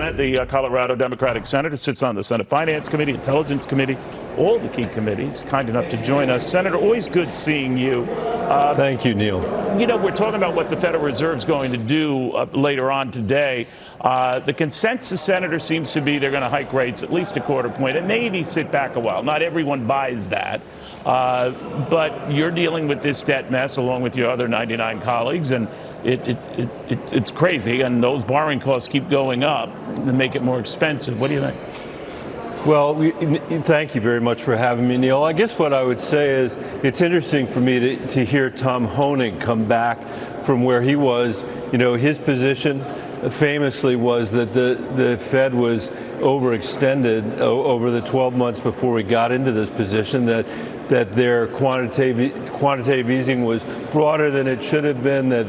Bennet, the Colorado Democratic Senator, sits on the Senate Finance Committee, Intelligence Committee, all the key committees, kind enough to join us. Senator, always good seeing you. Thank you, Neil. You know, we're talking about what the Federal Reserve's going to do later on today. The consensus, Senator, seems to be they're going to hike rates at least a quarter point and maybe sit back a while. Not everyone buys that. But you're dealing with this debt mess along with your other 99 colleagues, and it's crazy, and those borrowing costs keep going up and make it more expensive. What do you think? Well, thank you very much for having me, Neil. I guess what I would say is it's interesting for me to hear Tom Hoenig come back from where he was. You know, his position famously was that the Fed was overextended over the 12 months before we got into this position, that their quantitative easing was broader than it should have been, that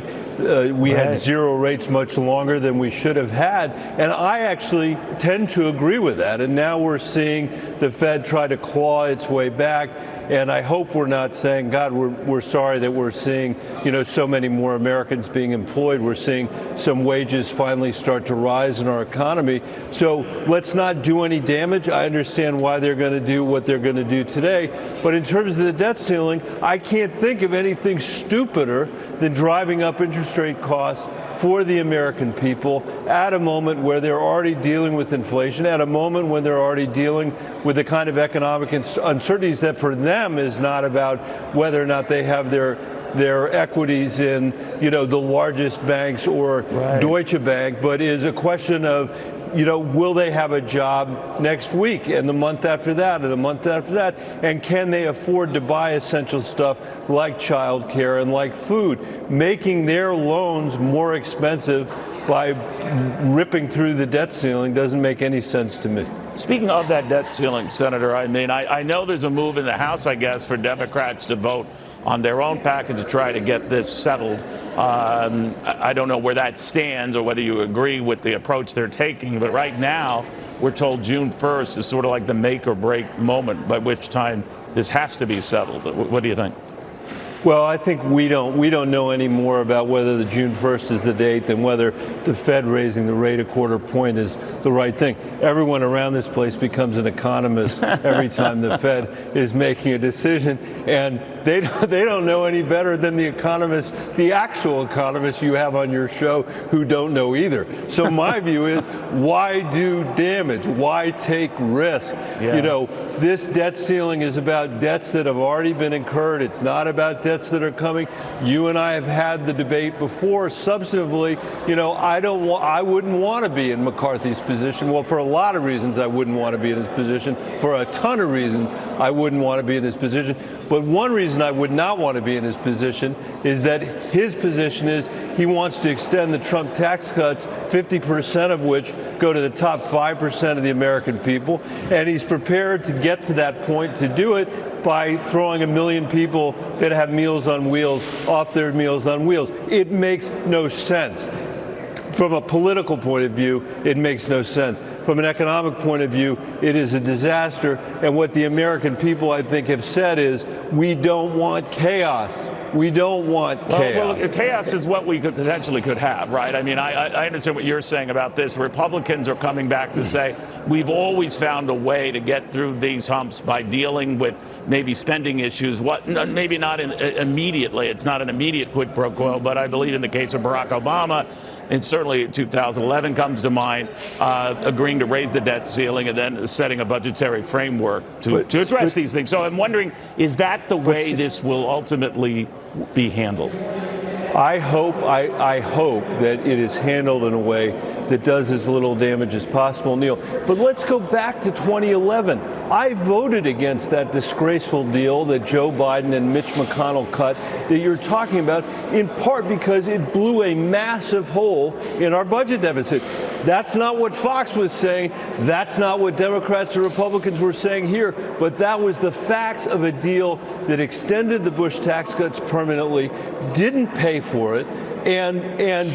we had zero rates much longer than we should have had. And I actually tend to agree with that. And now we're seeing the Fed try to claw its way back. And I hope we're not saying, God, we're sorry that we're seeing, you know, so many more Americans being employed. We're seeing some wages finally start to rise in our economy. So let's not do any damage. I understand why they're going to do what they're going to do today. But in terms of the debt ceiling, I can't think of anything stupider than driving up interest rate costs for the American people at a moment where they're already dealing with inflation, at a moment when they're already dealing with the kind of economic uncertainties that for them is not about whether or not they have their equities in, you know, the largest banks or Deutsche Bank, but is a question of, you know, will they have a job next week and the month after that and the month after that? And can they afford to buy essential stuff like childcare and like food? Making their loans more expensive by ripping through the debt ceiling doesn't make any sense to me. Speaking of that debt ceiling, Senator, I mean, I know there's a move in the House, I guess, for Democrats to vote on their own package to try to get this settled. I don't know where that stands or whether you agree with the approach they're taking, but right now we're told June 1st is sort of like the make or break moment by which time this has to be settled. What do you think? Well, I think we don't know any more about whether the June 1st is the date than whether the Fed raising the rate a quarter point is the right thing. Everyone around this place becomes an economist every time the Fed is making a decision, and they don't know any better than the economists, the actual economists you have on your show, who don't know either. So my view is, why do damage? Why take risk? Yeah. You know, this debt ceiling is about debts that have already been incurred. It's not about debts that are coming. You and I have had the debate before. Substantively, you know, I wouldn't want to be in McCarthy's position. Well, for a lot of reasons, I wouldn't want to be in his position. For a ton of reasons, I wouldn't want to be in his position. But one reason I would not want to be in his position is that his position is he wants to extend the Trump tax cuts, 50% of which go to the top 5% of the American people. And he's prepared to get to that point to do it by throwing 1 million people that have Meals on Wheels off their Meals on Wheels. It makes no sense. From a political point of view, it makes no sense. From an economic point of view, it is a disaster. And what the American people, I think, have said is, we don't want chaos. We don't want chaos. Well, chaos is what we potentially could have, right? I mean, I understand what you're saying about this. Republicans are coming back to say, we've always found a way to get through these humps by dealing with maybe spending issues. Maybe not immediately. It's not an immediate quid pro quo, but I believe in the case of Barack Obama, and certainly 2011 comes to mind, agreeing to raise the debt ceiling and then setting a budgetary framework to address these things. So I'm wondering, is that the way this will ultimately be handled? I hope that it is handled in a way that does as little damage as possible, Neil. But let's go back to 2011. I voted against that disgraceful deal that Joe Biden and Mitch McConnell cut that you're talking about, in part because it blew a massive hole in our budget deficit. That's not what Fox was saying. That's not what Democrats or Republicans were saying here. But that was the facts of a deal that extended the Bush tax cuts permanently, didn't pay for it, and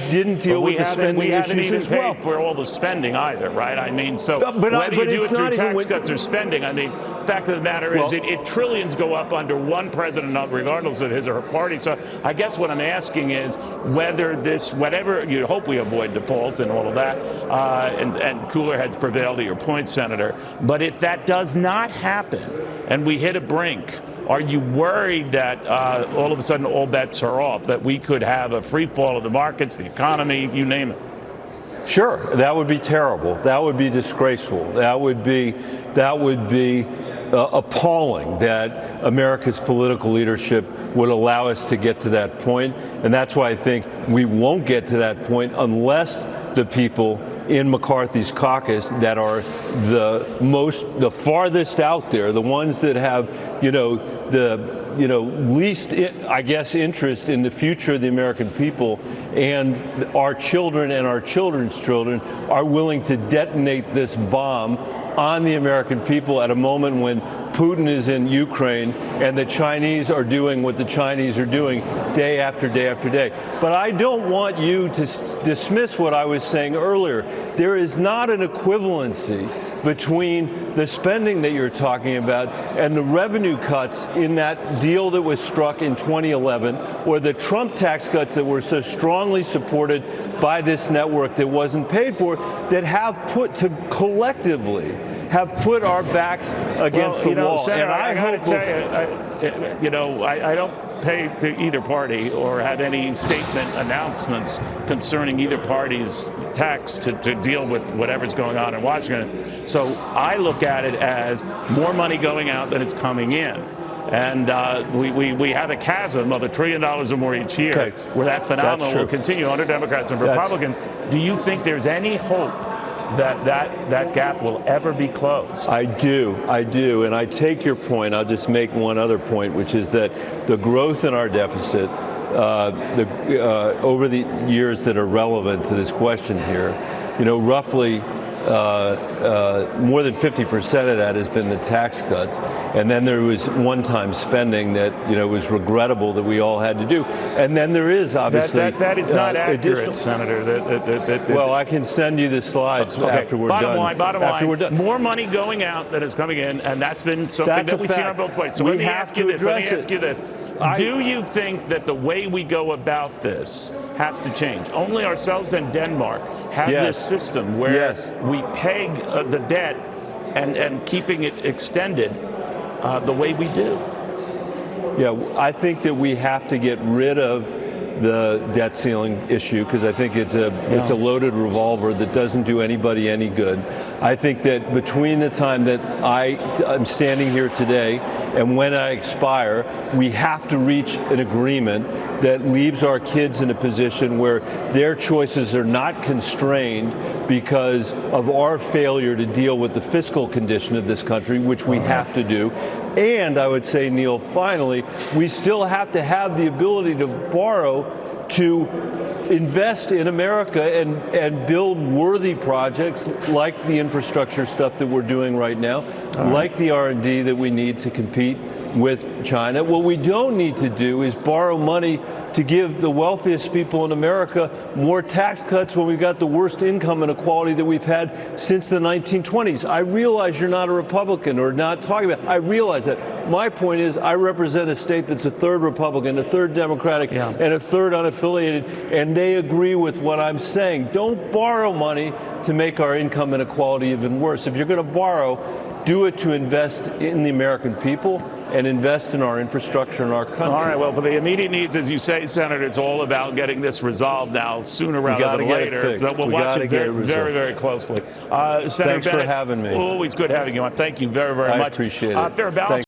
didn't deal with the spending issues as well. For all the spending either, right? I mean, so but whether you do it it's through not tax cuts or spending, I mean, the fact of the matter is, it trillions go up under one president, regardless of his or her party. So I guess what I'm asking is whether this, whatever you hope we avoid default and all of that, and cooler heads prevail to your point, Senator. But if that does not happen and we hit a brink, are you worried that all of a sudden all bets are off, that we could have a free fall of the markets, the economy, you name it? Sure, that would be terrible. That would be disgraceful. That would be appalling that America's political leadership would allow us to get to that point. And that's why I think we won't get to that point unless the people in McCarthy's caucus that are the farthest out there, the ones that have, least, I guess, interest in the future of the American people and our children and our children's children are willing to detonate this bomb on the American people at a moment when Putin is in Ukraine and the Chinese are doing what the Chinese are doing day after day after day. But I don't want you to dismiss what I was saying earlier. There is not an equivalency between the spending that you're talking about and the revenue cuts in that deal that was struck in 2011, or the Trump tax cuts that were so strongly supported by this network that wasn't paid for, that have collectively put our backs against the wall. Senator, and I got to tell you, I don't pay to either party or have any statement announcements concerning either party's tax to deal with whatever's going on in Washington. So I look at it as more money going out than it's coming in. And we have a chasm of $1 trillion or more each year, where that phenomenon will continue under Democrats and Republicans. Do you think there's any hope that gap will ever be closed? I do, and I take your point. I'll just make one other point, which is that the growth in our deficit over the years that are relevant to this question here, roughly more than 50% of that has been the tax cuts, and then there was one-time spending that was regrettable that we all had to do, and then there is obviously that is not accurate, Senator. Well, I can send you the slides after we're done. Bottom line, more money going out than is coming in, and that's been something that we see on both sides. So let me ask you this. Do you think that the way we go about this has to change? Only ourselves and Denmark have this system where we peg the debt and keeping it extended the way we do. Yeah, I think that we have to get rid of the debt ceiling issue because I think it's a loaded revolver that doesn't do anybody any good. I think that between the time that I'm standing here today and when I expire, we have to reach an agreement that leaves our kids in a position where their choices are not constrained because of our failure to deal with the fiscal condition of this country, which we have to do. And I would say, Neil, finally, we still have to have the ability to borrow to invest in America and build worthy projects like the infrastructure stuff that we're doing right now, like the R&D that we need to compete with China. What we don't need to do is borrow money to give the wealthiest people in America more tax cuts when we've got the worst income inequality that we've had since the 1920s. I realize you're not a Republican or not talking about it. I realize that. My point is I represent a state that's a third Republican, a third Democratic, and a third unaffiliated, and they agree with what I'm saying. Don't borrow money to make our income inequality even worse. If you're going to borrow, do it to invest in the American people and invest in our infrastructure in our country. All right, well, for the immediate needs, as you say, Senator, it's all about getting this resolved now, sooner rather than later. So we'll watch it very, very closely. Senator Thanks Bennet, for having me. Always good having you on. Thank you very, very much. I appreciate it. Fair balance.